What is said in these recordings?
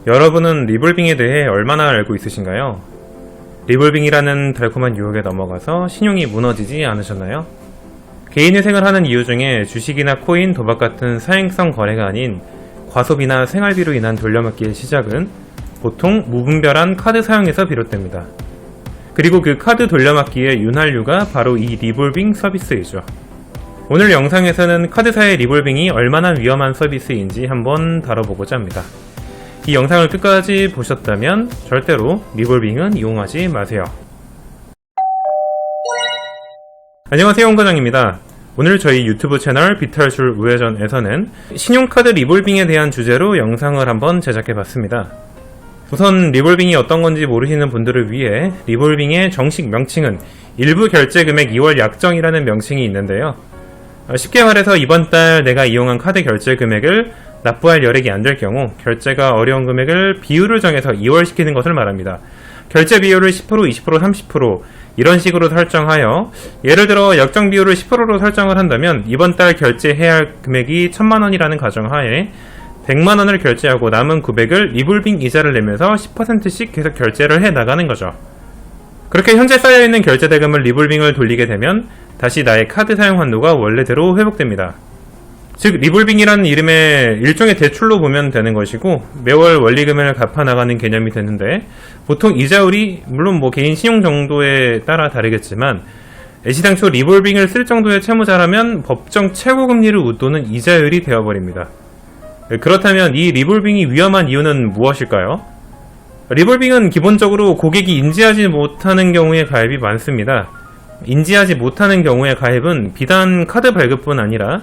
여러분은 리볼빙에 대해 얼마나 알고 있으신가요? 리볼빙이라는 달콤한 유혹에 넘어가서 신용이 무너지지 않으셨나요? 개인회생을 하는 이유 중에 주식이나 코인, 도박 같은 사행성 거래가 아닌 과소비나 생활비로 인한 돌려막기의 시작은 보통 무분별한 카드 사용에서 비롯됩니다. 그리고 그 카드 돌려막기의 윤활유가 바로 이 리볼빙 서비스이죠. 오늘 영상에서는 카드사의 리볼빙이 얼마나 위험한 서비스인지 한번 다뤄보고자 합니다. 이 영상을 끝까지 보셨다면 절대로 리볼빙은 이용하지 마세요. 안녕하세요, 홍과장입니다. 오늘 저희 유튜브 채널 비탈술 우회전에서는 신용카드 리볼빙에 대한 주제로 영상을 한번 제작해봤습니다. 우선 리볼빙이 어떤 건지 모르시는 분들을 위해 리볼빙의 정식 명칭은 일부 결제 금액 2월 약정이라는 명칭이 있는데요. 쉽게 말해서 이번 달 내가 이용한 카드 결제 금액을 납부할 여력이 안 될 경우 결제가 어려운 금액을 비율을 정해서 2월시키는 것을 말합니다. 결제 비율을 10%, 20%, 30% 이런 식으로 설정하여 예를 들어 약정 비율을 10%로 설정을 한다면 이번 달 결제해야 할 금액이 1000만원이라는 가정하에 100만원을 결제하고 남은 900을 리볼빙 이자를 내면서 10%씩 계속 결제를 해 나가는 거죠. 그렇게 현재 쌓여있는 결제 대금을 리볼빙을 돌리게 되면 다시 나의 카드 사용 한도가 원래대로 회복됩니다. 즉 리볼빙이라는 이름의 일종의 대출로 보면 되는 것이고 매월 원리금을 갚아나가는 개념이 되는데 보통 이자율이 물론 개인 신용 정도에 따라 다르겠지만 애시당초 리볼빙을 쓸 정도의 채무자라면 법정 최고금리를 웃도는 이자율이 되어버립니다. 그렇다면 이 리볼빙이 위험한 이유는 무엇일까요? 리볼빙은 기본적으로 고객이 인지하지 못하는 경우에 가입이 많습니다. 인지하지 못하는 경우의 가입은 비단 카드 발급뿐 아니라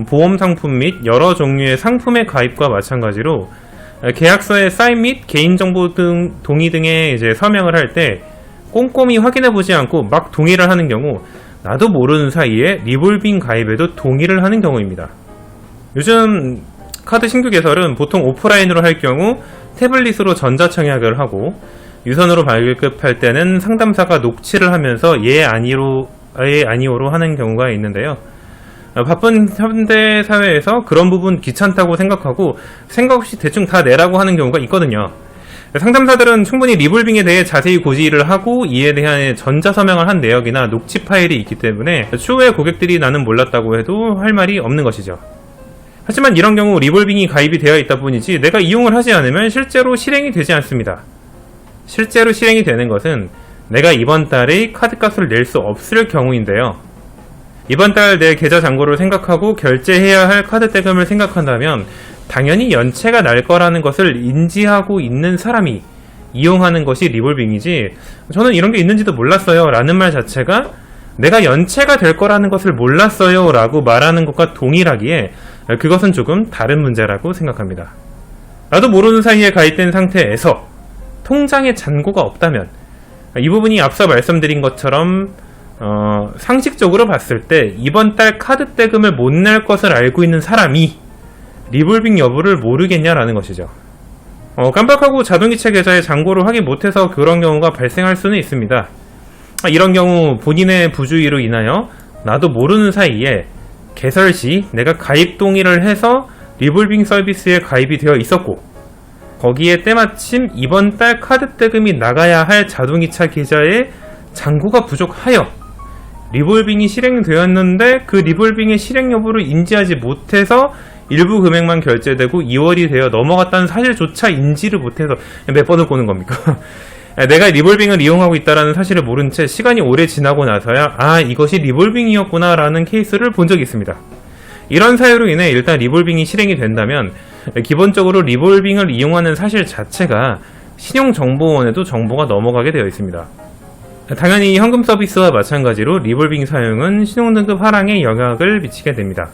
보험 상품 및 여러 종류의 상품의 가입과 마찬가지로 계약서의 사인 및 개인정보 등 동의 등의 서명을 할 때 꼼꼼히 확인해 보지 않고 막 동의를 하는 경우 나도 모르는 사이에 리볼빙 가입에도 동의를 하는 경우입니다. 요즘 카드 신규 개설은 보통 오프라인으로 할 경우 태블릿으로 전자청약을 하고 유선으로 발급할 때는 상담사가 녹취를 하면서 예 아니오로 하는 경우가 있는데요. 바쁜 현대 사회에서 그런 부분 귀찮다고 생각하고 생각 없이 대충 다 내라고 하는 경우가 있거든요. 상담사들은 충분히 리볼빙에 대해 자세히 고지를 하고 이에 대한 전자서명을 한 내역이나 녹취 파일이 있기 때문에 추후에 고객들이 나는 몰랐다고 해도 할 말이 없는 것이죠. 하지만 이런 경우 리볼빙이 가입이 되어 있다 뿐이지 내가 이용을 하지 않으면 실제로 실행이 되지 않습니다. 실제로 실행이 되는 것은 내가 이번 달의 카드값을 낼 수 없을 경우인데요. 이번 달 내 계좌 잔고를 생각하고 결제해야 할 카드 대금을 생각한다면 당연히 연체가 날 거라는 것을 인지하고 있는 사람이 이용하는 것이 리볼빙이지 저는 이런 게 있는지도 몰랐어요 라는 말 자체가 내가 연체가 될 거라는 것을 몰랐어요 라고 말하는 것과 동일하기에 그것은 조금 다른 문제라고 생각합니다. 나도 모르는 사이에 가입된 상태에서 통장에 잔고가 없다면 이 부분이 앞서 말씀드린 것처럼 상식적으로 봤을 때 이번 달 카드 대금을 못 낼 것을 알고 있는 사람이 리볼빙 여부를 모르겠냐라는 것이죠. 깜빡하고 자동이체 계좌에 잔고를 확인 못해서 그런 경우가 발생할 수는 있습니다. 이런 경우 본인의 부주의로 인하여 나도 모르는 사이에 개설 시 내가 가입 동의를 해서 리볼빙 서비스에 가입이 되어 있었고 거기에 때마침 이번 달 카드 대금이 나가야 할 자동이체 계좌에 잔고가 부족하여 리볼빙이 실행되었는데 그 리볼빙의 실행 여부를 인지하지 못해서 일부 금액만 결제되고 2월이 되어 넘어갔다는 사실조차 인지를 못해서 몇 번을 꼬는 겁니까? 내가 리볼빙을 이용하고 있다는 사실을 모른 채 시간이 오래 지나고 나서야 이것이 리볼빙이었구나 라는 케이스를 본 적이 있습니다. 이런 사유로 인해 일단 리볼빙이 실행이 된다면 기본적으로 리볼빙을 이용하는 사실 자체가 신용정보원에도 정보가 넘어가게 되어 있습니다. 당연히 현금 서비스와 마찬가지로 리볼빙 사용은 신용등급 하락에 영향을 미치게 됩니다.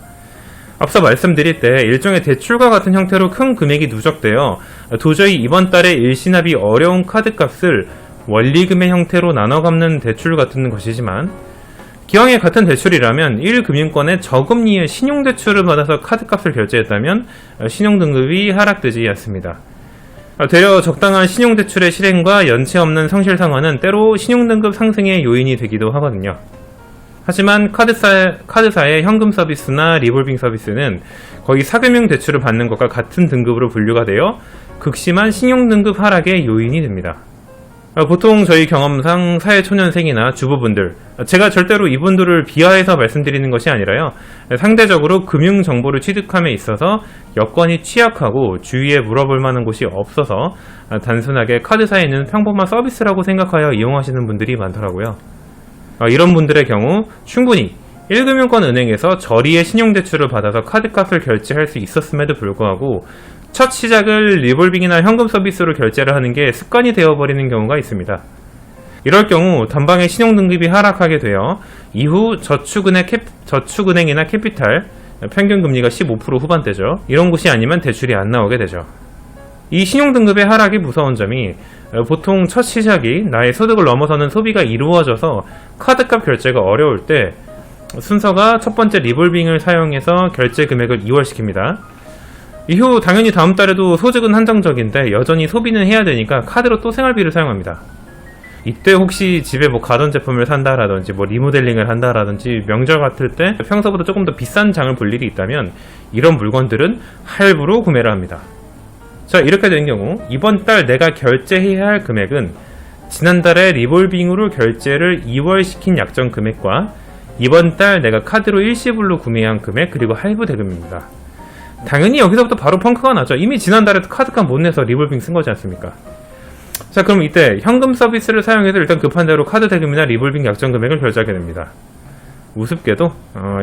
앞서 말씀드릴 때 일종의 대출과 같은 형태로 큰 금액이 누적되어 도저히 이번 달에 일시납이 어려운 카드값을 원리금의 형태로 나눠 갚는 대출 같은 것이지만 기왕에 같은 대출이라면 1금융권의 저금리의 신용대출을 받아서 카드값을 결제했다면 신용등급이 하락되지 않습니다. 되려 적당한 신용대출의 실행과 연체 없는 성실 상환은 때로 신용등급 상승의 요인이 되기도 하거든요. 하지만 카드사의 현금 서비스나 리볼빙 서비스는 거의 사금융 대출을 받는 것과 같은 등급으로 분류가 되어 극심한 신용등급 하락의 요인이 됩니다. 보통 저희 경험상 사회초년생이나 주부분들, 제가 절대로 이분들을 비하해서 말씀드리는 것이 아니라요, 상대적으로 금융정보를 취득함에 있어서 여건이 취약하고 주위에 물어볼 만한 곳이 없어서 단순하게 카드사에는 평범한 서비스라고 생각하여 이용하시는 분들이 많더라고요. 이런 분들의 경우 충분히 1금융권 은행에서 저리의 신용대출을 받아서 카드값을 결제할 수 있었음에도 불구하고 첫 시작을 리볼빙이나 현금 서비스로 결제를 하는 게 습관이 되어버리는 경우가 있습니다. 이럴 경우 단방에 신용등급이 하락하게 되어 이후 저축은행이나 캐피탈, 평균금리가 15% 후반대죠. 이런 곳이 아니면 대출이 안 나오게 되죠. 이 신용등급의 하락이 무서운 점이 보통 첫 시작이 나의 소득을 넘어서는 소비가 이루어져서 카드값 결제가 어려울 때 순서가 첫 번째 리볼빙을 사용해서 결제 금액을 2월시킵니다. 이후 당연히 다음 달에도 소득은 한정적인데 여전히 소비는 해야 되니까 카드로 또 생활비를 사용합니다. 이때 혹시 집에 뭐 가전제품을 산다라든지 뭐 리모델링을 한다라든지 명절 같을 때 평소보다 조금 더 비싼 장을 볼 일이 있다면 이런 물건들은 할부로 구매를 합니다. 자, 이렇게 된 경우 이번 달 내가 결제해야 할 금액은 지난달에 리볼빙으로 결제를 2월 시킨 약정 금액과 이번 달 내가 카드로 일시불로 구매한 금액 그리고 할부 대금입니다. 당연히 여기서부터 바로 펑크가 나죠. 이미 지난달에도 카드값 못 내서 리볼빙 쓴 거지 않습니까? 자, 그럼 이때 현금 서비스를 사용해서 일단 급한 대로 카드 대금이나 리볼빙 약정 금액을 결제하게 됩니다. 우습게도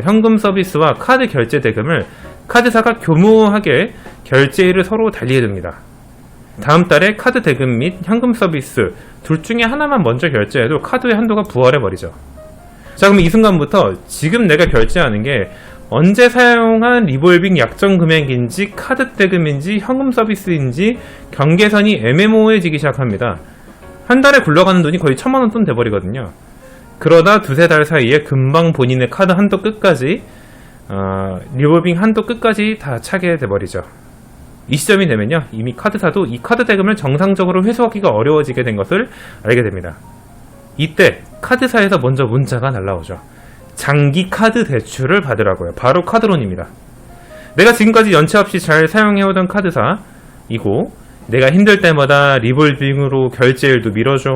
현금 서비스와 카드 결제 대금을 카드사가 교묘하게 결제일을 서로 달리게 됩니다. 다음 달에 카드 대금 및 현금 서비스 둘 중에 하나만 먼저 결제해도 카드의 한도가 부활해버리죠. 자, 그럼 이 순간부터 지금 내가 결제하는 게 언제 사용한 리볼빙 약정 금액인지 카드 대금인지 현금 서비스인지 경계선이 애매모호해지기 시작합니다. 한 달에 굴러가는 돈이 거의 1000만원 돈 돼버리거든요. 그러다 두세 달 사이에 금방 본인의 카드 한도 끝까지 리볼빙 한도 끝까지 다 차게 돼버리죠. 이 시점이 되면요, 이미 카드사도 이 카드 대금을 정상적으로 회수하기가 어려워지게 된 것을 알게 됩니다. 이때 카드사에서 먼저 문자가 날라오죠. 장기 카드 대출을 받으라고요. 바로 카드론입니다. 내가 지금까지 연체 없이 잘 사용해오던 카드사이고 내가 힘들 때마다 리볼빙으로 결제일도 밀어줘,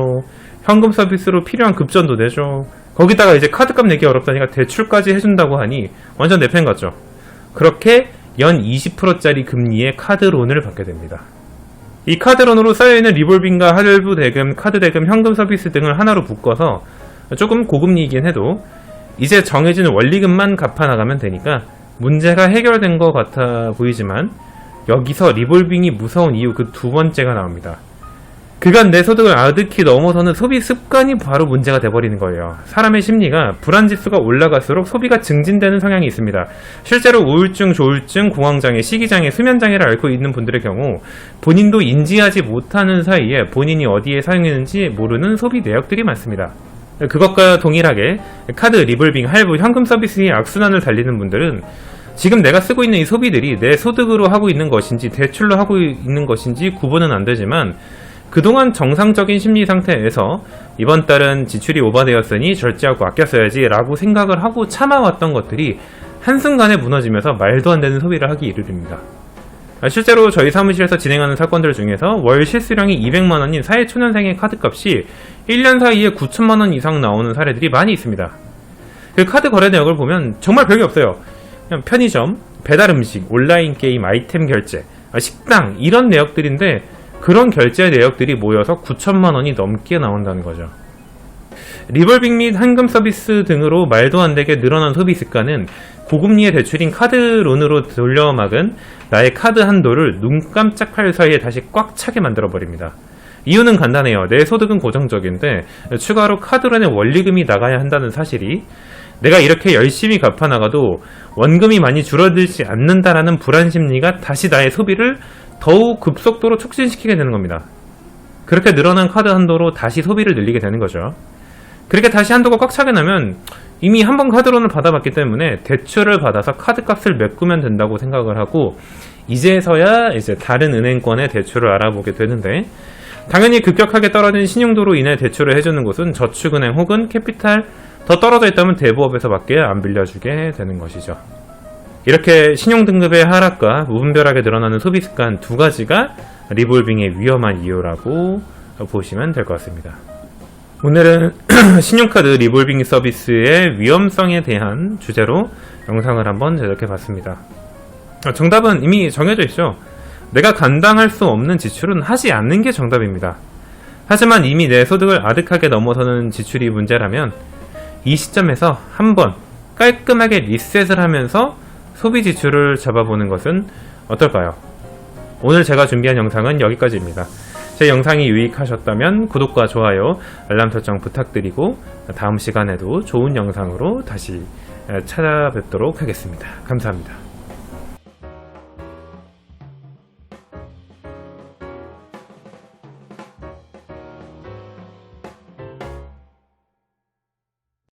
현금 서비스로 필요한 급전도 내줘, 거기다가 이제 카드값 내기 어렵다니까 대출까지 해준다고 하니 완전 내 편 같죠. 그렇게 연 20%짜리 금리의 카드론을 받게 됩니다. 이 카드론으로 쌓여있는 리볼빙과 할부 대금, 카드 대금, 현금 서비스 등을 하나로 묶어서 조금 고금리이긴 해도 이제 정해진 원리금만 갚아나가면 되니까 문제가 해결된 것 같아 보이지만 여기서 리볼빙이 무서운 이유 그 두 번째가 나옵니다. 그간 내 소득을 아득히 넘어서는 소비 습관이 바로 문제가 돼버리는 거예요. 사람의 심리가 불안지수가 올라갈수록 소비가 증진되는 성향이 있습니다. 실제로 우울증, 조울증, 공황장애, 시기장애, 수면장애를 앓고 있는 분들의 경우 본인도 인지하지 못하는 사이에 본인이 어디에 사용했는지 모르는 소비 내역들이 많습니다. 그것과 동일하게 카드, 리볼빙, 할부, 현금 서비스의 악순환을 달리는 분들은 지금 내가 쓰고 있는 이 소비들이 내 소득으로 하고 있는 것인지 대출로 하고 있는 것인지 구분은 안 되지만 그동안 정상적인 심리 상태에서 이번 달은 지출이 오버되었으니 절제하고 아껴 써야지 라고 생각을 하고 참아왔던 것들이 한순간에 무너지면서 말도 안 되는 소비를 하기 이르릅니다. 실제로 저희 사무실에서 진행하는 사건들 중에서 월 실수령이 200만원인 사회초년생의 카드값이 1년 사이에 9천만원 이상 나오는 사례들이 많이 있습니다. 그 카드 거래 내역을 보면 정말 별게 없어요. 그냥 편의점, 배달음식, 온라인 게임, 아이템 결제, 식당 이런 내역들인데 그런 결제 내역들이 모여서 9천만원이 넘게 나온다는 거죠. 리볼빙 및 현금 서비스 등으로 말도 안 되게 늘어난 소비 습관은 고금리의 대출인 카드론으로 돌려막은 나의 카드 한도를 눈 깜짝할 사이에 다시 꽉 차게 만들어버립니다. 이유는 간단해요. 내 소득은 고정적인데 추가로 카드론의 원리금이 나가야 한다는 사실이 내가 이렇게 열심히 갚아나가도 원금이 많이 줄어들지 않는다라는 불안 심리가 다시 나의 소비를 더욱 급속도로 촉진시키게 되는 겁니다. 그렇게 늘어난 카드 한도로 다시 소비를 늘리게 되는 거죠. 그렇게 다시 한도가 꽉 차게 나면 이미 한 번 카드론을 받아봤기 때문에 대출을 받아서 카드값을 메꾸면 된다고 생각을 하고 이제서야 이제 다른 은행권의 대출을 알아보게 되는데 당연히 급격하게 떨어진 신용도로 인해 대출을 해주는 곳은 저축은행 혹은 캐피탈, 더 떨어져 있다면 대부업에서밖에 안 빌려주게 되는 것이죠. 이렇게 신용등급의 하락과 무분별하게 늘어나는 소비 습관 두 가지가 리볼빙의 위험한 이유라고 보시면 될 것 같습니다. 오늘은 신용카드 리볼빙 서비스의 위험성에 대한 주제로 영상을 한번 제작해 봤습니다. 정답은 이미 정해져 있죠. 내가 감당할 수 없는 지출은 하지 않는 게 정답입니다. 하지만 이미 내 소득을 아득하게 넘어서는 지출이 문제라면 이 시점에서 한번 깔끔하게 리셋을 하면서 소비 지출을 잡아보는 것은 어떨까요? 오늘 제가 준비한 영상은 여기까지입니다. 제 영상이 유익하셨다면 구독과 좋아요, 알람 설정 부탁드리고 다음 시간에도 좋은 영상으로 다시 찾아뵙도록 하겠습니다. 감사합니다.